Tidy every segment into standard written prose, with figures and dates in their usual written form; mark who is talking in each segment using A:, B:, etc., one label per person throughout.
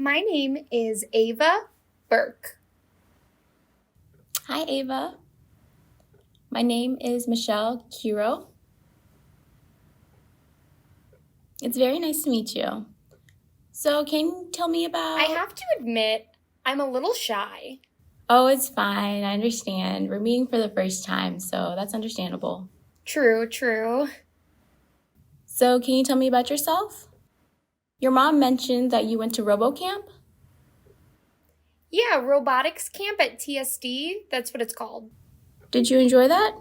A: My name is Ava Burke.
B: Hi, Ava. My name is Michelle Kiro. It's very nice to meet you. So, can you tell me about...
A: I have to admit, I'm a little shy.
B: Oh, it's fine. I understand. We're meeting for the first time, so that's understandable.
A: True.
B: So, can you tell me about yourself? Your mom mentioned that you went to RoboCamp?
A: Yeah, robotics camp at TSD. That's what it's called.
B: Did you enjoy that?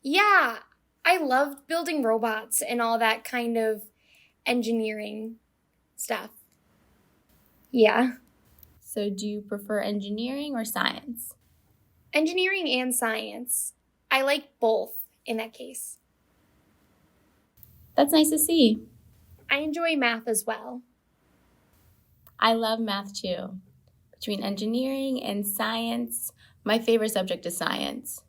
A: Yeah, I loved building robots and all that kind of engineering stuff. Yeah.
B: So, do you prefer engineering or science?
A: Engineering and science. I like both in that case.
B: That's nice to see.
A: I enjoy math as well.
B: I love math too. Between engineering and science, my favorite subject is science.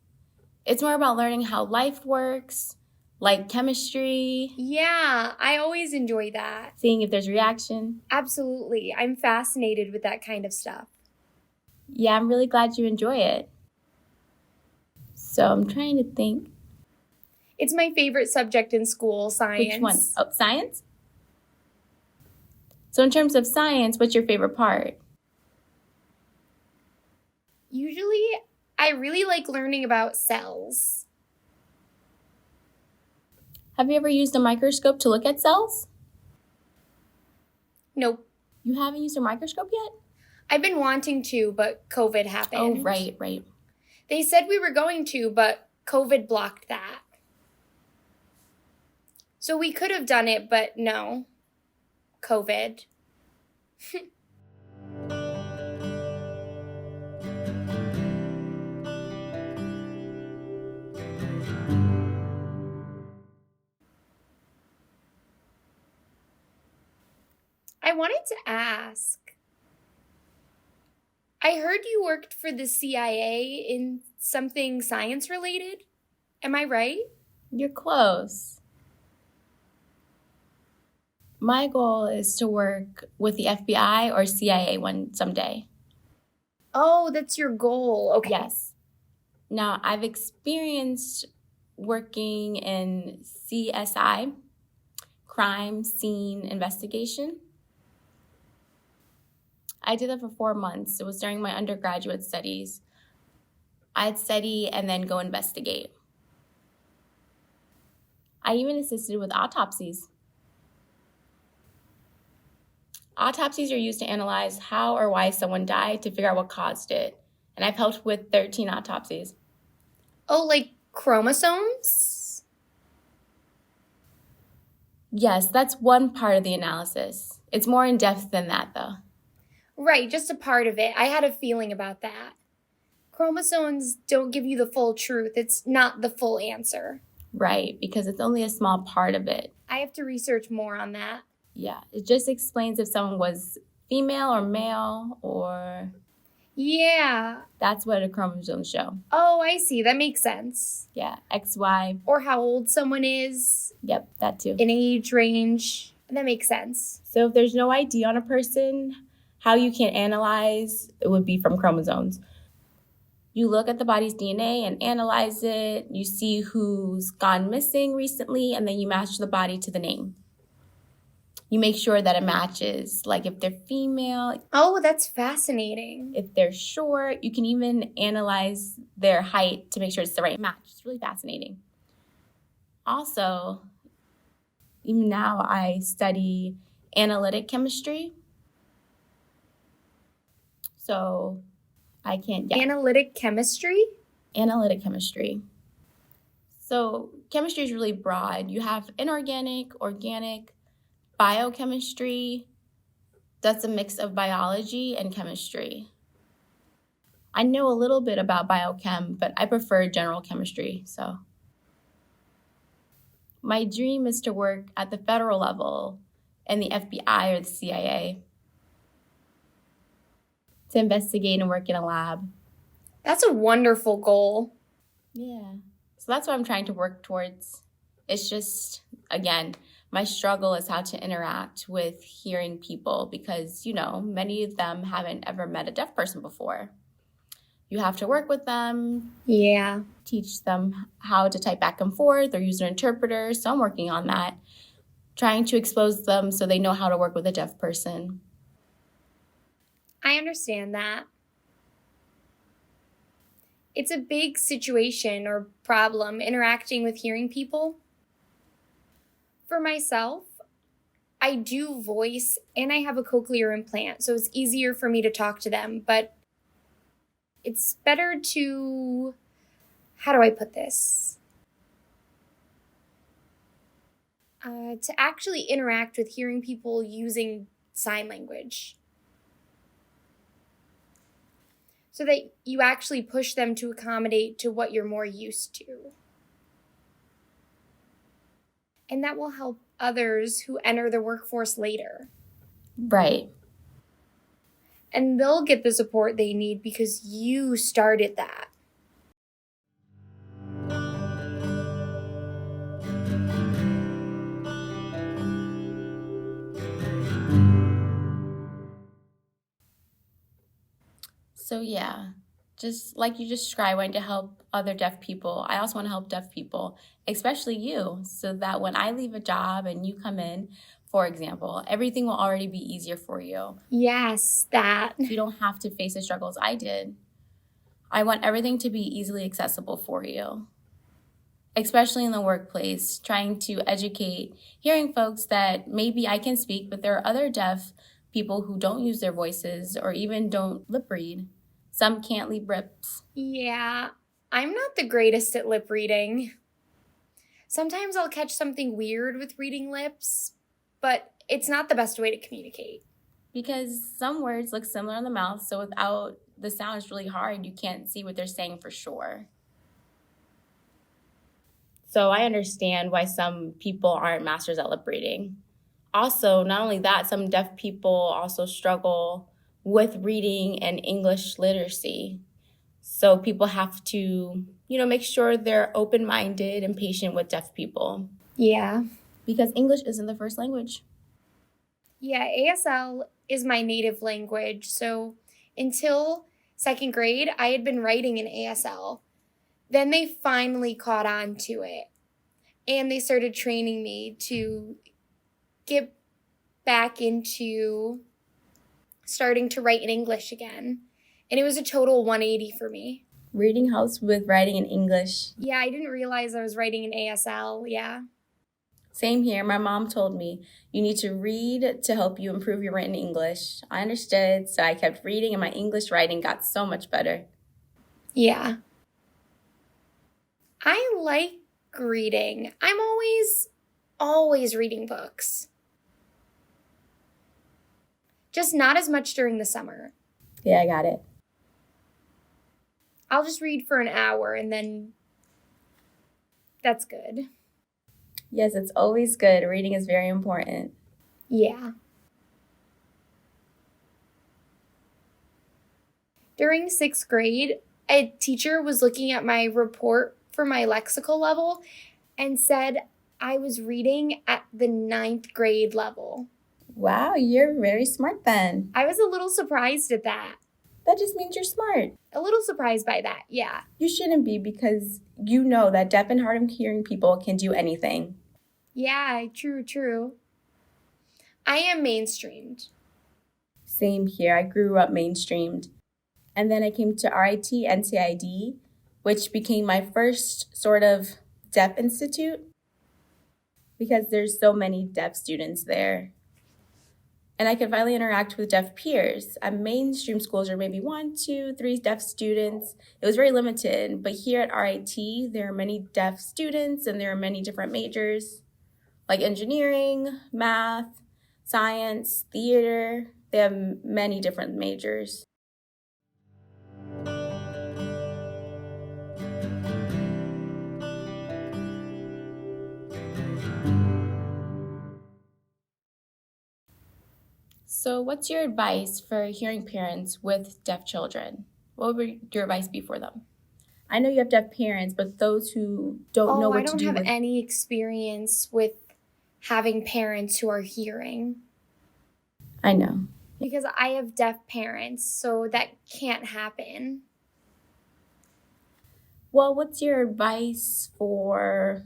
B: It's more about learning how life works, like chemistry.
A: Yeah, I always enjoy that.
B: Seeing if there's reaction.
A: Absolutely. I'm fascinated with that kind of stuff.
B: Yeah, I'm really glad you enjoy it. So I'm trying to think.
A: It's my favorite subject in school, science.
B: Which one? Oh, science? So in terms of science, what's your favorite part?
A: Usually, I really like learning about cells.
B: Have you ever used a microscope to look at cells?
A: Nope.
B: You haven't used a microscope yet?
A: I've been wanting to, but COVID happened.
B: Oh, right.
A: They said we were going to, but COVID blocked that. So we could have done it, but no. COVID. I wanted to ask. I heard you worked for the CIA in something science related. Am I right?
B: You're close. My goal is to work with the FBI or CIA someday.
A: Oh, that's your goal. Okay.
B: Yes. Now, I've experienced working in CSI, crime scene investigation. I did that for 4 months. It was during my undergraduate studies. I'd study and then go investigate. I even assisted with autopsies. Autopsies are used to analyze how or why someone died to figure out what caused it. And I've helped with 13 autopsies.
A: Oh, like chromosomes?
B: Yes, that's one part of the analysis. It's more in depth than that, though.
A: Right, just a part of it. I had a feeling about that. Chromosomes don't give you the full truth. It's not the full answer.
B: Right, because it's only a small part of it.
A: I have to research more on that.
B: Yeah, it just explains if someone was female or male or...
A: Yeah.
B: That's what a chromosome show.
A: Oh, I see. That makes sense.
B: Yeah, XY.
A: Or how old someone is.
B: Yep, that too.
A: An age range. That makes sense.
B: So if there's no ID on a person, how you can analyze it would be from chromosomes. You look at the body's DNA and analyze it. You see who's gone missing recently, and then you match the body to the name. You make sure that it matches, like if they're female.
A: Oh, that's fascinating.
B: If they're short, you can even analyze their height to make sure it's the right match. It's really fascinating. Also, even now I study analytic chemistry. So I can't... Yeah.
A: Analytic chemistry?
B: Analytic chemistry. So chemistry is really broad. You have inorganic, organic, biochemistry. That's a mix of biology and chemistry. I know a little bit about biochem, but I prefer general chemistry, so. My dream is to work at the federal level in the FBI or the CIA to investigate and work in a lab.
A: That's a wonderful goal.
B: Yeah. So that's what I'm trying to work towards. It's just, again, My struggle is how to interact with hearing people because, many of them haven't ever met a deaf person before. You have to work with them,
A: Yeah.
B: teach them how to type back and forth or use an interpreter. So I'm working on that, trying to expose them so they know how to work with a deaf person.
A: I understand that. It's a big situation or problem interacting with hearing people. For myself, I do voice and I have a cochlear implant, so it's easier for me to talk to them, but it's better to, how do I put this? To actually interact with hearing people using sign language. So that you actually push them to accommodate to what you're more used to. And that will help others who enter the workforce later.
B: Right.
A: And they'll get the support they need because you started that.
B: So yeah, just like you described, wanting to help other deaf people, I also want to help deaf people, especially you, so that when I leave a job and you come in, for example, everything will already be easier for you.
A: Yes, that.
B: You don't have to face the struggles I did. I want everything to be easily accessible for you, especially in the workplace, trying to educate hearing folks that maybe I can speak, but there are other deaf people who don't use their voices or even don't lip read. Some can't leave lips.
A: Yeah, I'm not the greatest at lip reading. Sometimes I'll catch something weird with reading lips, but it's not the best way to communicate.
B: Because some words look similar in the mouth, so without the sound, it's really hard. You can't see what they're saying for sure. So I understand why some people aren't masters at lip reading. Also, not only that, some deaf people also struggle with reading and English literacy. So people have to, make sure they're open-minded and patient with deaf people.
A: Yeah.
B: Because English isn't the first language.
A: Yeah, ASL is my native language. So until second grade, I had been writing in ASL. Then they finally caught on to it. And they started training me to get back into starting to write in English again. And it was a total 180 for me.
B: Reading helps with writing in English.
A: Yeah, I didn't realize I was writing in ASL, yeah.
B: Same here. My mom told me, you need to read to help you improve your written English. I understood, so I kept reading and my English writing got so much better.
A: Yeah. I like reading. I'm always reading books. Just not as much during the summer.
B: Yeah, I got it.
A: I'll just read for an hour and then that's good.
B: Yes, it's always good. Reading is very important.
A: Yeah. During sixth grade, a teacher was looking at my report for my lexical level and said I was reading at the 9th grade level.
B: Wow, you're very smart then.
A: I was a little surprised at that.
B: That just means you're smart.
A: A little surprised by that, yeah.
B: You shouldn't be because you know that deaf and hard of hearing people can do anything.
A: Yeah, true. I am mainstreamed.
B: Same here. I grew up mainstreamed. And then I came to RIT NCID, which became my first sort of deaf institute because there's so many deaf students there. And I could finally interact with deaf peers. At mainstream schools, there are maybe 1, 2, 3 deaf students. It was very limited. But here at RIT, there are many deaf students and there are many different majors like engineering, math, science, theater. They have many different majors. So what's your advice for hearing parents with deaf children? What would your advice be for them? I know you have deaf parents, but those who don't know what to do
A: I don't have
B: with...
A: any experience with having parents who are hearing.
B: I know.
A: Because I have deaf parents, so that can't happen.
B: Well, what's your advice for,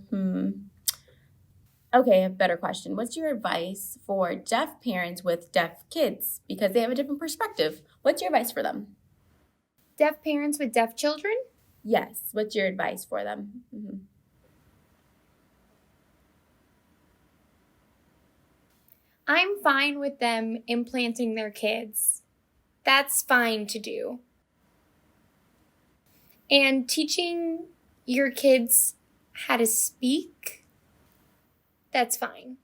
B: okay, a better question. What's your advice for deaf parents with deaf kids? Because they have a different perspective. What's your advice for them?
A: Deaf parents with deaf children?
B: Yes. What's your advice for them?
A: I'm fine with them implanting their kids. That's fine to do. And teaching your kids how to speak, that's fine.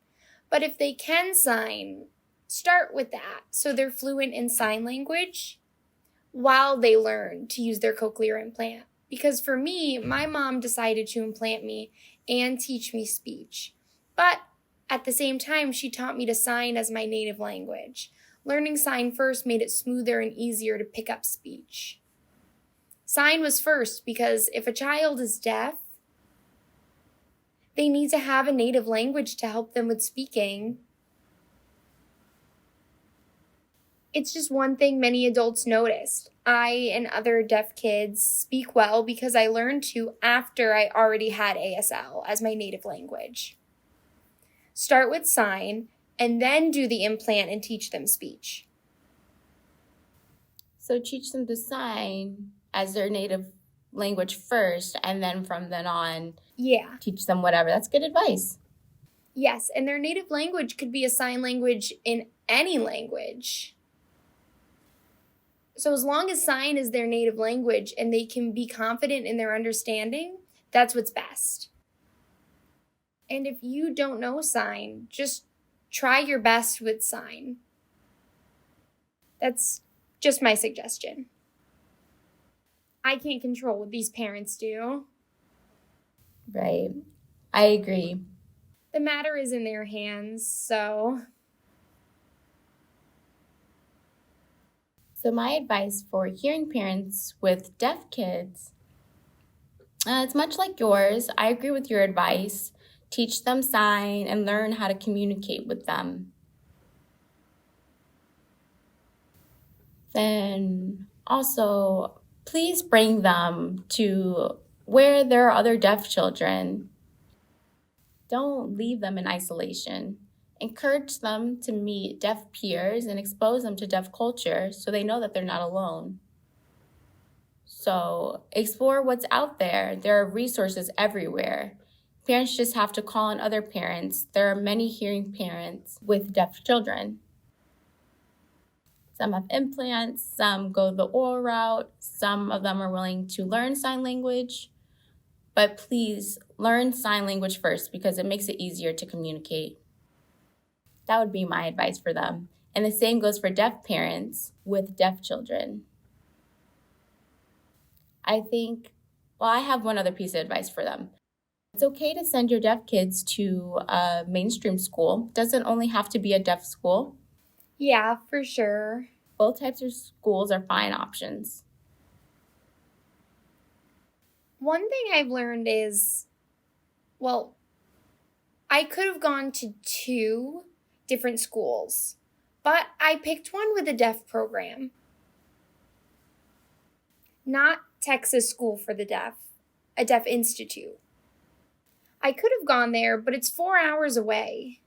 A: But if they can sign, start with that so they're fluent in sign language while they learn to use their cochlear implant. Because for me, my mom decided to implant me and teach me speech. But at the same time, she taught me to sign as my native language. Learning sign first made it smoother and easier to pick up speech. Sign was first because if a child is deaf, they need to have a native language to help them with speaking. It's just one thing many adults noticed. I and other deaf kids speak well because I learned to after I already had ASL as my native language. Start with sign and then do the implant and teach them speech.
B: So teach them to sign as their native language first, and then from then on, teach them whatever. That's good advice.
A: Yes, and their native language could be a sign language in any language. So as long as sign is their native language and they can be confident in their understanding, that's what's best. And if you don't know sign, just try your best with sign. That's just my suggestion. I can't control what these parents do.
B: Right. I agree.
A: The matter is in their hands, so.
B: So my advice for hearing parents with deaf kids, it's much like yours. I agree with your advice. Teach them sign and learn how to communicate with them. Then also, please bring them to where there are other deaf children. Don't leave them in isolation. Encourage them to meet deaf peers and expose them to deaf culture so they know that they're not alone. So explore what's out there. There are resources everywhere. Parents just have to call on other parents. There are many hearing parents with deaf children. Some have implants, some go the oral route, some of them are willing to learn sign language. But please learn sign language first because it makes it easier to communicate. That would be my advice for them. And the same goes for deaf parents with deaf children. I have one other piece of advice for them. It's okay to send your deaf kids to a mainstream school. It doesn't only have to be a deaf school.
A: Yeah, for sure.
B: Both types of schools are fine options.
A: One thing I've learned is, I could have gone to 2 different schools, but I picked one with a deaf program. Not Texas School for the Deaf, a deaf institute. I could have gone there, but it's 4 hours away.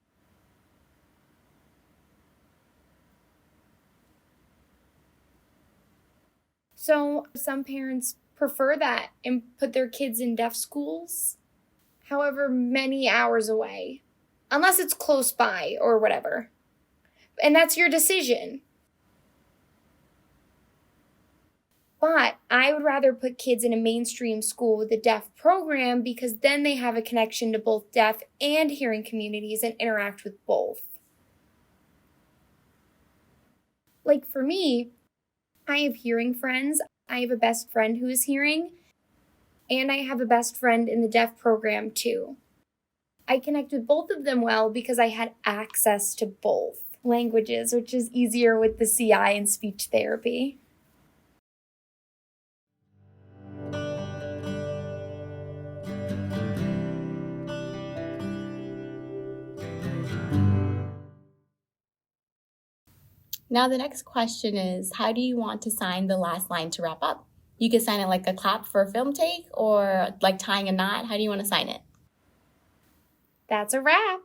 A: So some parents prefer that and put their kids in deaf schools, however many hours away, unless it's close by or whatever. And that's your decision. But I would rather put kids in a mainstream school with a deaf program because then they have a connection to both deaf and hearing communities and interact with both. Like for me, I have hearing friends. I have a best friend who is hearing, and I have a best friend in the deaf program too. I connect with both of them well because I had access to both languages, which is easier with the CI and speech therapy.
B: Now the next question is, how do you want to sign the last line to wrap up? You could sign it like a clap for a film take or like tying a knot. How do you want to sign it?
A: That's a wrap.